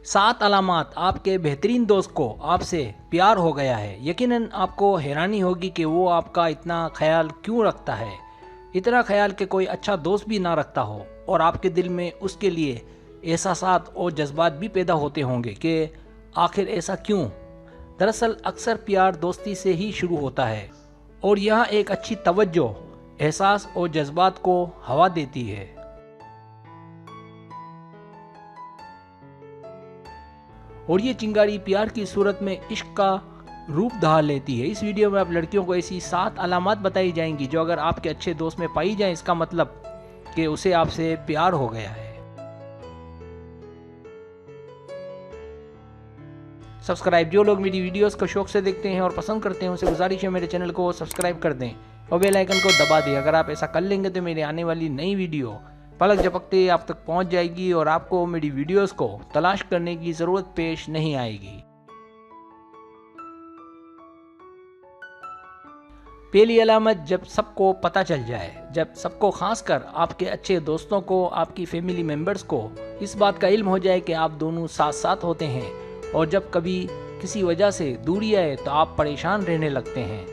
7 علامات آپ کے بہترین دوست کو آپ سے پیار ہو گیا ہے۔ یقیناً آپ کو حیرانی ہوگی کہ وہ آپ کا اتنا خیال کیوں رکھتا ہے، اتنا خیال کہ کوئی اچھا دوست بھی نہ رکھتا ہو، اور آپ کے دل میں اس کے لیے احساسات اور جذبات بھی پیدا ہوتے ہوں گے کہ آخر ایسا کیوں؟ دراصل اکثر پیار دوستی سے ہی شروع ہوتا ہے، اور یہاں ایک اچھی توجہ احساس اور جذبات کو ہوا دیتی ہے۔ اور یہ چنگاری پیار کی صورت میں عشق کا روپ دھار لیتی ہے۔ اس ویڈیو میں آپ لڑکیوں کو ایسی 7 علامات بتائی جائیں گی جو اگر آپ کے اچھے دوست میں پائی جائیں، اس کا مطلب کہ اسے آپ سے پیار ہو گیا ہے۔ سبسکرائب، جو لوگ میری ویڈیوز کو شوق سے دیکھتے ہیں اور پسند کرتے ہیں ان سے گزارش ہے میرے چینل کو سبسکرائب کر دیں اور بیل آئیکن کو دبا دیں۔ اگر آپ ایسا کر لیں گے تو میری آنے والی نئی ویڈیو پلک جھپکتے آپ تک پہنچ جائے گی اور آپ کو میری ویڈیوز کو تلاش کرنے کی ضرورت پیش نہیں آئے گی۔ پہلی علامت، جب سب کو پتہ چل جائے، جب سب کو، خاص کر آپ کے اچھے دوستوں کو، آپ کی فیملی ممبرز کو اس بات کا علم ہو جائے کہ آپ دونوں ساتھ ساتھ ہوتے ہیں، اور جب کبھی کسی وجہ سے دوری آئے تو آپ پریشان رہنے لگتے ہیں۔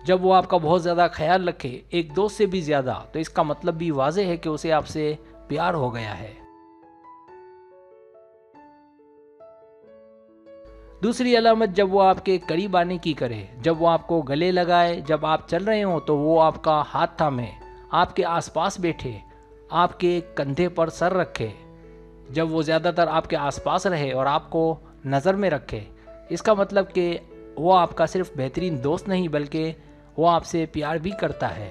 جب وہ آپ کا بہت زیادہ خیال رکھے، ایک دوست سے بھی زیادہ، تو اس کا مطلب بھی واضح ہے کہ اسے آپ سے پیار ہو گیا ہے۔ دوسری علامت، جب وہ آپ کے قریب آنے کی کرے، جب وہ آپ کو گلے لگائے، جب آپ چل رہے ہوں تو وہ آپ کا ہاتھ تھامے، آپ کے آس پاس بیٹھے، آپ کے کندھے پر سر رکھے، جب وہ زیادہ تر آپ کے آس پاس رہے اور آپ کو نظر میں رکھے، اس کا مطلب کہ وہ آپ کا صرف بہترین دوست نہیں بلکہ وہ آپ سے پیار بھی کرتا ہے۔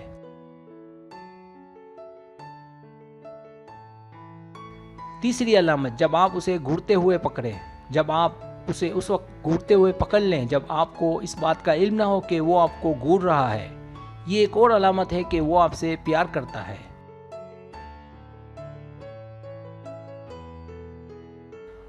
تیسری علامت، جب آپ اسے گھورتے ہوئے پکڑیں، جب آپ اسے اس وقت گھورتے ہوئے پکڑ لیں جب آپ کو اس بات کا علم نہ ہو کہ وہ آپ کو گھور رہا ہے، یہ ایک اور علامت ہے کہ وہ آپ سے پیار کرتا ہے۔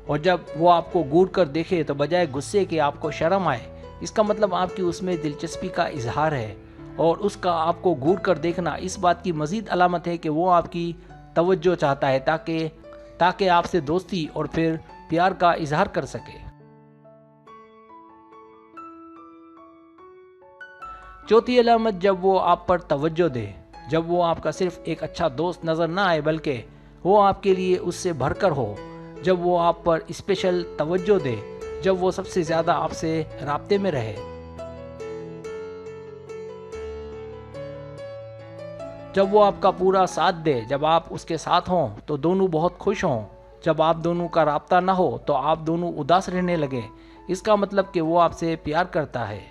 اور جب وہ آپ کو گھور کر دیکھے تو بجائے غصے کے آپ کو شرم آئے، اس کا مطلب آپ کی اس میں دلچسپی کا اظہار ہے، اور اس کا آپ کو گھور کر دیکھنا اس بات کی مزید علامت ہے کہ وہ آپ کی توجہ چاہتا ہے تاکہ آپ سے دوستی اور پھر پیار کا اظہار کر سکے۔ چوتھی علامت، جب وہ آپ پر توجہ دے، جب وہ آپ کا صرف ایک اچھا دوست نظر نہ آئے بلکہ وہ آپ کے لیے اس سے بڑھ کر ہو، جب وہ آپ پر اسپیشل توجہ دے، جب وہ سب سے زیادہ آپ سے رابطے میں رہے، جب وہ آپ کا پورا ساتھ دے، جب آپ اس کے ساتھ ہوں تو دونوں بہت خوش ہوں، جب آپ دونوں کا رابطہ نہ ہو تو آپ دونوں اداس رہنے لگے، اس کا مطلب کہ وہ آپ سے پیار کرتا ہے۔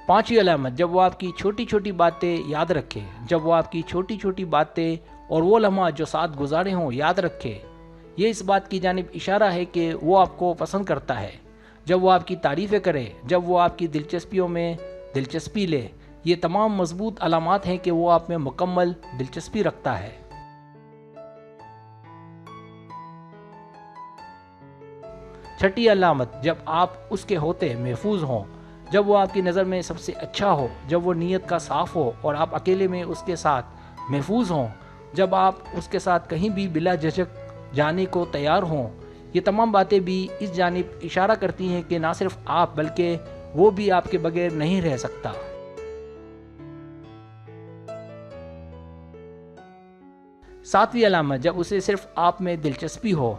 پانچویں علامت، جب وہ آپ کی چھوٹی چھوٹی باتیں یاد رکھے، جب وہ آپ کی چھوٹی چھوٹی باتیں اور وہ لمحات جو ساتھ گزارے ہوں یاد رکھے، یہ اس بات کی جانب اشارہ ہے کہ وہ آپ کو پسند کرتا ہے۔ جب وہ آپ کی تعریفیں کرے، جب وہ آپ کی دلچسپیوں میں دلچسپی لے، یہ تمام مضبوط علامات ہیں کہ وہ آپ میں مکمل دلچسپی رکھتا ہے۔ چھٹی علامت، جب آپ اس کے ہوتے محفوظ ہوں، جب وہ آپ کی نظر میں سب سے اچھا ہو، جب وہ نیت کا صاف ہو اور آپ اکیلے میں اس کے ساتھ محفوظ ہوں، جب آپ اس کے ساتھ کہیں بھی بلا جھجک جانے کو تیار ہوں، یہ تمام باتیں بھی اس جانب اشارہ کرتی ہیں کہ نہ صرف آپ بلکہ وہ بھی آپ کے بغیر نہیں رہ سکتا۔ ساتویں علامت، جب اسے صرف آپ میں دلچسپی ہو،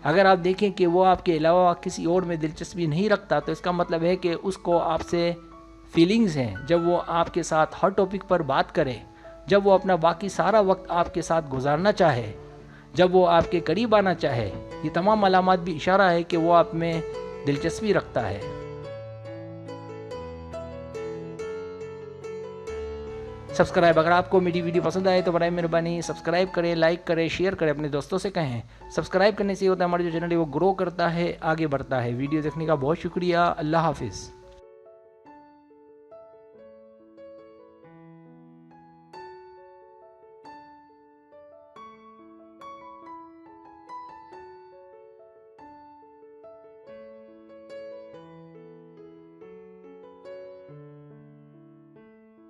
اگر آپ دیکھیں کہ وہ آپ کے علاوہ کسی اور میں دلچسپی نہیں رکھتا تو اس کا مطلب ہے کہ اس کو آپ سے فیلنگز ہیں، جب وہ آپ کے ساتھ ہر ٹاپک پر بات کرے، جب وہ اپنا باقی سارا وقت آپ کے ساتھ گزارنا چاہے، جب وہ آپ کے قریب آنا چاہے، یہ تمام علامات بھی اشارہ ہے کہ وہ آپ میں دلچسپی رکھتا ہے۔ سبسکرائب، اگر آپ کو میری ویڈیو پسند آئے تو برائے مہربانی سبسکرائب کریں، لائک کریں، شیئر کریں، اپنے دوستوں سے کہیں۔ سبسکرائب کرنے سے یہ ہوتا ہے ہمارا جو چینل ہے وہ گرو کرتا ہے، آگے بڑھتا ہے۔ ویڈیو دیکھنے کا بہت شکریہ، اللہ حافظ۔